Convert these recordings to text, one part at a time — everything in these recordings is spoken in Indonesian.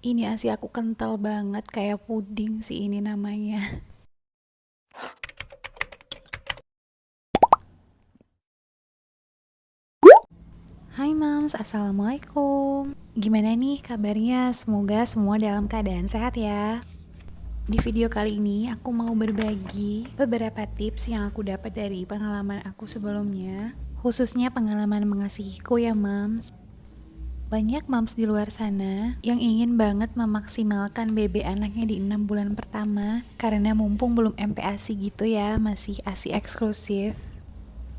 Ini ASI aku kental banget, kayak puding sih ini namanya. Hai Mams, Assalamualaikum. Gimana nih kabarnya? Semoga semua dalam keadaan sehat ya. Di video kali ini aku mau berbagi beberapa tips yang aku dapat dari pengalaman aku sebelumnya, khususnya pengalaman mengasihiku ya Mams. Banyak mams di luar sana yang ingin banget memaksimalkan BB anaknya di 6 bulan pertama karena mumpung belum MPASI gitu ya, masih ASI eksklusif.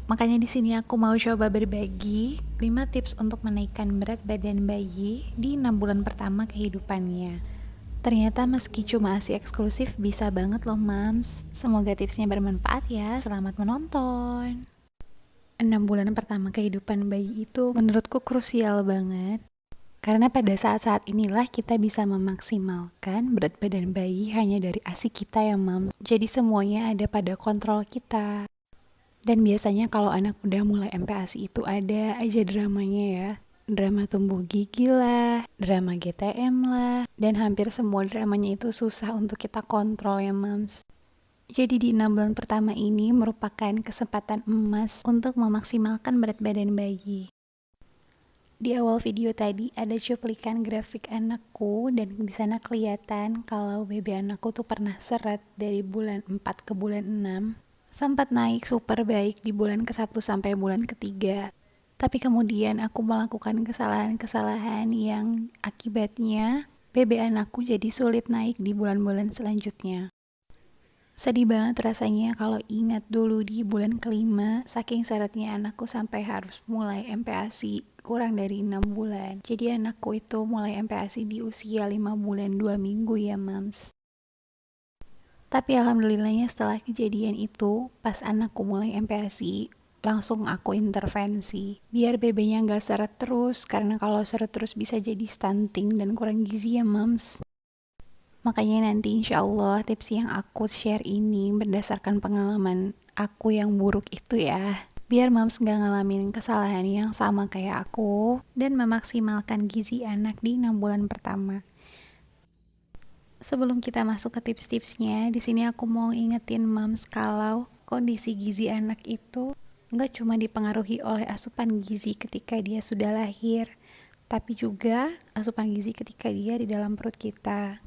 Makanya di sini aku mau coba berbagi 5 tips untuk menaikkan berat badan bayi di 6 bulan pertama kehidupannya. Ternyata meski cuma ASI eksklusif bisa banget loh mams. Semoga tipsnya bermanfaat ya. Selamat menonton. 6 bulan pertama kehidupan bayi itu menurutku krusial banget. Karena pada saat-saat inilah kita bisa memaksimalkan berat badan bayi hanya dari ASI kita ya mams. Jadi semuanya ada pada kontrol kita. Dan biasanya kalau anak udah mulai MPASI itu ada aja dramanya ya. Drama tumbuh gigi lah, drama GTM lah, dan hampir semua dramanya itu susah untuk kita kontrol ya mams. Jadi di 6 bulan pertama ini merupakan kesempatan emas untuk memaksimalkan berat badan bayi. Di awal video tadi ada cuplikan grafik anakku dan di sana kelihatan kalau BB anakku tuh pernah seret dari bulan 4 ke bulan 6. Sempat naik super baik di bulan ke-1 sampai bulan ke-3. Tapi kemudian aku melakukan kesalahan-kesalahan yang akibatnya BB anakku jadi sulit naik di bulan-bulan selanjutnya. Sedih banget rasanya kalau ingat dulu di bulan ke-5, saking seretnya anakku sampai harus mulai MPASI kurang dari 6 bulan. Jadi anakku itu mulai MPASI di usia 5 bulan 2 minggu ya mams. Tapi alhamdulillahnya setelah kejadian itu, pas anakku mulai MPASI, langsung aku intervensi. Biar BB-nya gak seret terus, karena kalau seret terus bisa jadi stunting dan kurang gizi ya mams. Makanya nanti insya Allah tips yang aku share ini berdasarkan pengalaman aku yang buruk itu ya. Biar mams gak ngalamin kesalahan yang sama kayak aku dan memaksimalkan gizi anak di 6 bulan pertama. Sebelum kita masuk ke tips-tipsnya, di sini aku mau ingetin mams kalau kondisi gizi anak itu nggak cuma dipengaruhi oleh asupan gizi ketika dia sudah lahir, tapi juga asupan gizi ketika dia di dalam perut kita.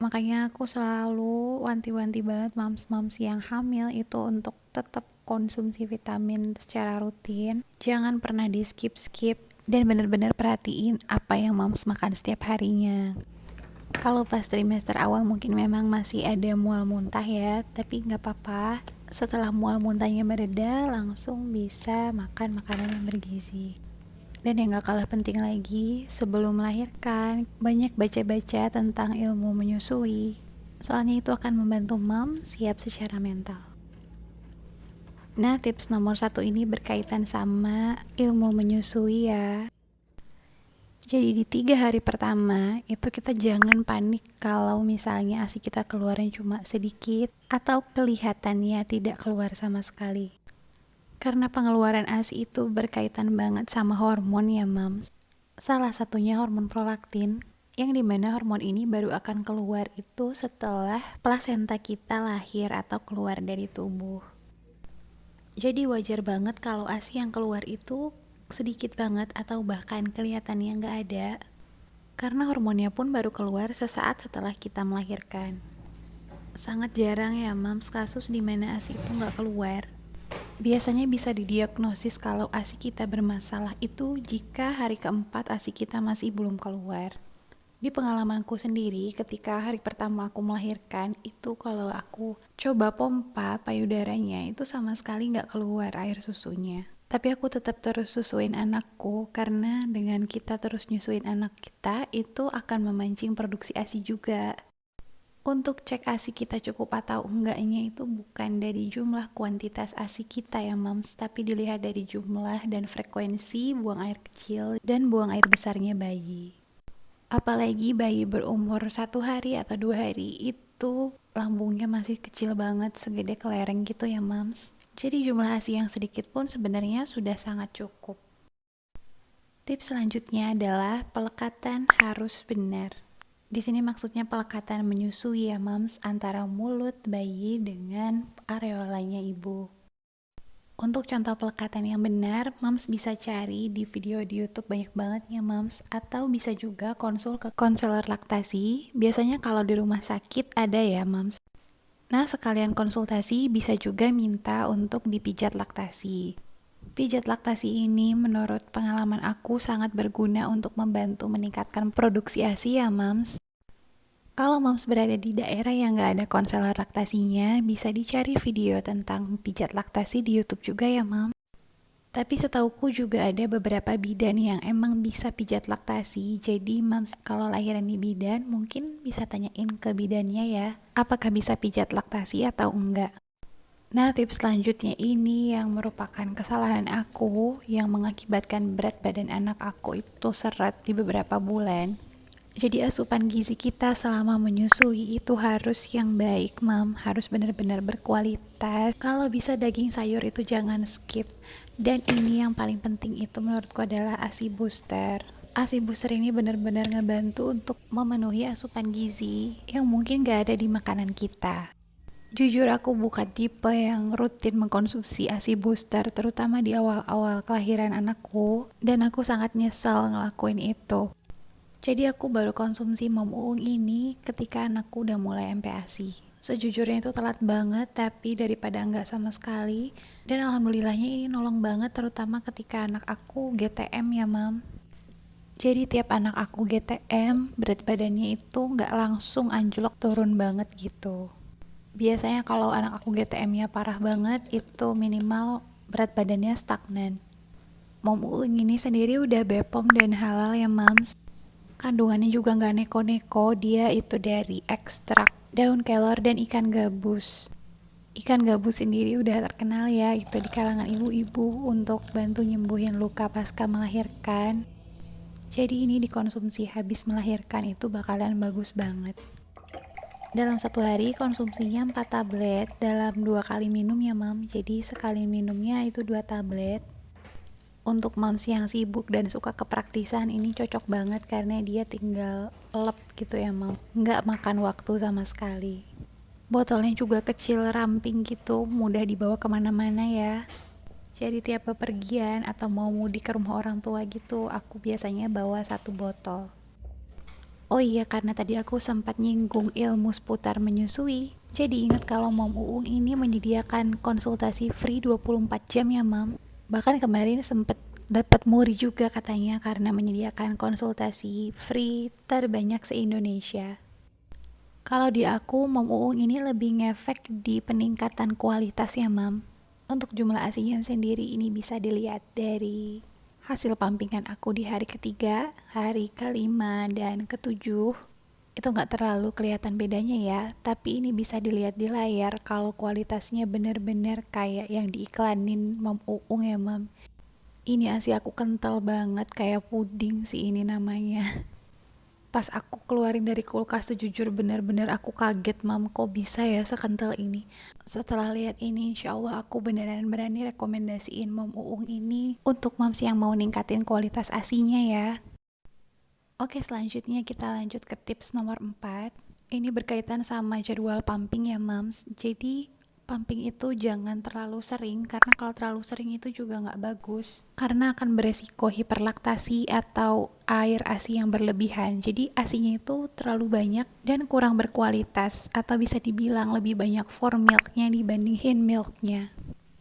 Makanya aku selalu wanti-wanti banget mams-mams yang hamil itu untuk tetap konsumsi vitamin secara rutin. Jangan pernah di skip-skip dan benar-benar perhatiin apa yang mams makan setiap harinya. Kalau pas trimester awal mungkin memang masih ada mual muntah ya, tapi nggak apa-apa. Setelah mual muntahnya mereda, langsung bisa makan makanan yang bergizi. Dan yang gak kalah penting lagi, sebelum melahirkan, banyak baca-baca tentang ilmu menyusui. Soalnya itu akan membantu mom siap secara mental. Nah, tips nomor 1 ini berkaitan sama ilmu menyusui ya. Jadi di 3 hari pertama, itu kita jangan panik kalau misalnya ASI kita keluarnya cuma sedikit, atau kelihatannya tidak keluar sama sekali. Karena pengeluaran ASI itu berkaitan banget sama hormon ya mams. Salah satunya hormon prolaktin, yang dimana hormon ini baru akan keluar itu setelah plasenta kita lahir atau keluar dari tubuh. Jadi wajar banget kalau ASI yang keluar itu sedikit banget atau bahkan kelihatannya nggak ada. Karena hormonnya pun baru keluar sesaat setelah kita melahirkan. Sangat jarang ya mams kasus dimana ASI itu nggak keluar. Biasanya bisa didiagnosis kalau ASI kita bermasalah itu jika hari keempat ASI kita masih belum keluar. Di pengalamanku sendiri, ketika hari pertama aku melahirkan, itu kalau aku coba pompa payudaranya, itu sama sekali nggak keluar air susunya. Tapi aku tetap terus susuin anakku, karena dengan kita terus nyusuin anak kita, itu akan memancing produksi ASI juga. Untuk cek ASI kita cukup atau enggaknya itu bukan dari jumlah kuantitas ASI kita ya mams, tapi dilihat dari jumlah dan frekuensi buang air kecil dan buang air besarnya bayi. Apalagi bayi berumur 1 hari atau 2 hari itu lambungnya masih kecil banget, segede kelereng gitu ya mams. Jadi jumlah ASI yang sedikit pun sebenarnya sudah sangat cukup. Tips selanjutnya adalah pelekatan harus benar. Di sini maksudnya pelekatan menyusui ya mams, antara mulut bayi dengan areolanya ibu. Untuk contoh pelekatan yang benar, mams bisa cari di video di YouTube banyak banget ya mams, atau bisa juga konsul ke konselor laktasi. Biasanya kalau di rumah sakit ada ya mams. Nah, sekalian konsultasi bisa juga minta untuk dipijat laktasi. Pijat laktasi ini menurut pengalaman aku sangat berguna untuk membantu meningkatkan produksi ASI ya mams. Kalau moms berada di daerah yang nggak ada konselor laktasinya, bisa dicari video tentang pijat laktasi di YouTube juga ya, Mam. Tapi setauku juga ada beberapa bidan yang emang bisa pijat laktasi. Jadi, Mams kalau lahiran di bidan, mungkin bisa tanyain ke bidannya ya, apakah bisa pijat laktasi atau enggak. Nah, tips selanjutnya ini yang merupakan kesalahan aku yang mengakibatkan berat badan anak aku itu seret di beberapa bulan. Jadi asupan gizi kita selama menyusui itu harus yang baik, Mam. Harus benar-benar berkualitas. Kalau bisa daging sayur itu jangan skip. Dan ini yang paling penting itu menurutku adalah ASI booster. ASI booster ini benar-benar ngebantu untuk memenuhi asupan gizi yang mungkin gak ada di makanan kita. Jujur aku bukan tipe yang rutin mengkonsumsi ASI booster, terutama di awal-awal kelahiran anakku, dan aku sangat nyesel ngelakuin itu. Jadi aku baru konsumsi Mom Uung ini ketika anakku udah mulai MPASI. Sejujurnya itu telat banget, tapi daripada enggak sama sekali. Dan alhamdulillahnya ini nolong banget, terutama ketika anak aku GTM ya Mam. Jadi tiap anak aku GTM, berat badannya itu nggak langsung anjlok turun banget gitu. Biasanya kalau anak aku GTM-nya parah banget, itu minimal berat badannya stagnan. Mom Uung ini sendiri udah BPOM dan halal ya Mams. Kandungannya juga nggak neko-neko, dia itu dari ekstrak daun kelor dan ikan gabus. Ikan gabus sendiri udah terkenal ya, itu di kalangan ibu-ibu untuk bantu nyembuhin luka pasca melahirkan. Jadi ini dikonsumsi habis melahirkan itu bakalan bagus banget. Dalam satu hari konsumsinya 4 tablet dalam 2 kali minum ya mam, jadi sekali minumnya itu 2 tablet. Untuk moms yang sibuk dan suka kepraktisan ini cocok banget karena dia tinggal lep gitu ya mam, nggak makan waktu sama sekali. Botolnya juga kecil ramping gitu, mudah dibawa kemana-mana ya. Jadi tiap bepergian atau mau mudik ke rumah orang tua gitu, aku biasanya bawa 1 botol. Oh iya, karena tadi aku sempat nyinggung ilmu seputar menyusui, jadi ingat kalau Mom Uung ini menyediakan konsultasi free 24 jam ya mam. Bahkan kemarin sempet dapat muri juga katanya karena menyediakan konsultasi free terbanyak se-Indonesia. Kalau di aku, Mom Uung ini lebih ngefek di peningkatan kualitas ya mam. Untuk jumlah asinya sendiri ini bisa dilihat dari hasil pumpingan aku di hari ketiga, hari kelima, dan ketujuh. Itu nggak terlalu kelihatan bedanya ya, tapi ini bisa dilihat di layar kalau kualitasnya bener-bener kayak yang diiklanin Mom Uung ya mam. Ini asi aku kental banget, kayak puding sih ini namanya. Pas aku keluarin dari kulkas tuh jujur bener-bener aku kaget mam, kok bisa ya sekental ini. Setelah lihat ini insya Allah aku beneran berani rekomendasiin Mom Uung ini untuk moms yang mau ningkatin kualitas asinya ya. Oke, selanjutnya kita lanjut ke tips nomor 4. Ini berkaitan sama jadwal pumping ya mams. Jadi pumping itu jangan terlalu sering, karena kalau terlalu sering itu juga nggak bagus, karena akan beresiko hiperlaktasi atau air ASI yang berlebihan. Jadi ASInya itu terlalu banyak dan kurang berkualitas, atau bisa dibilang lebih banyak formilknya dibanding hindmilknya.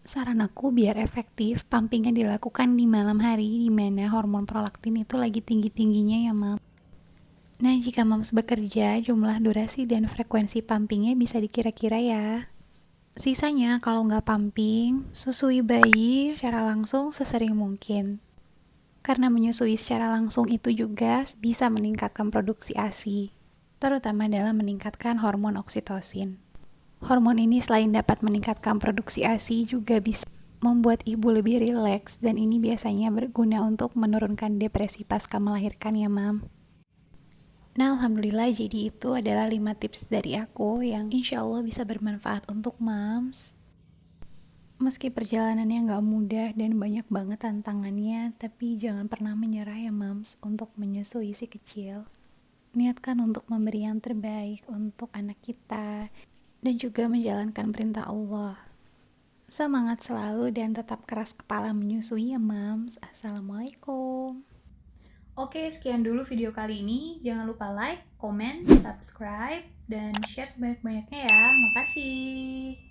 Saran aku biar efektif, pumpingnya dilakukan di malam hari di mana hormon prolaktin itu lagi tinggi-tingginya ya mam. Nah, jika moms bekerja, jumlah durasi dan frekuensi pumpingnya bisa dikira-kira ya. Sisanya kalau nggak pumping, susui bayi secara langsung sesering mungkin. Karena menyusui secara langsung itu juga bisa meningkatkan produksi ASI, terutama dalam meningkatkan hormon oksitosin. Hormon ini selain dapat meningkatkan produksi ASI juga bisa membuat ibu lebih rileks, dan ini biasanya berguna untuk menurunkan depresi pasca melahirkan ya mam. Nah alhamdulillah, jadi itu adalah 5 tips dari aku yang insya Allah bisa bermanfaat untuk moms. Meski perjalanannya gak mudah dan banyak banget tantangannya, tapi jangan pernah menyerah ya moms untuk menyusui si kecil. niatkan untuk memberi yang terbaik untuk anak kita dan juga menjalankan perintah Allah. Semangat selalu dan tetap keras kepala menyusui ya Mams. Assalamualaikum. Oke, sekian dulu video kali ini. Jangan lupa like, comment, subscribe, dan share sebanyak-banyaknya ya. Makasih.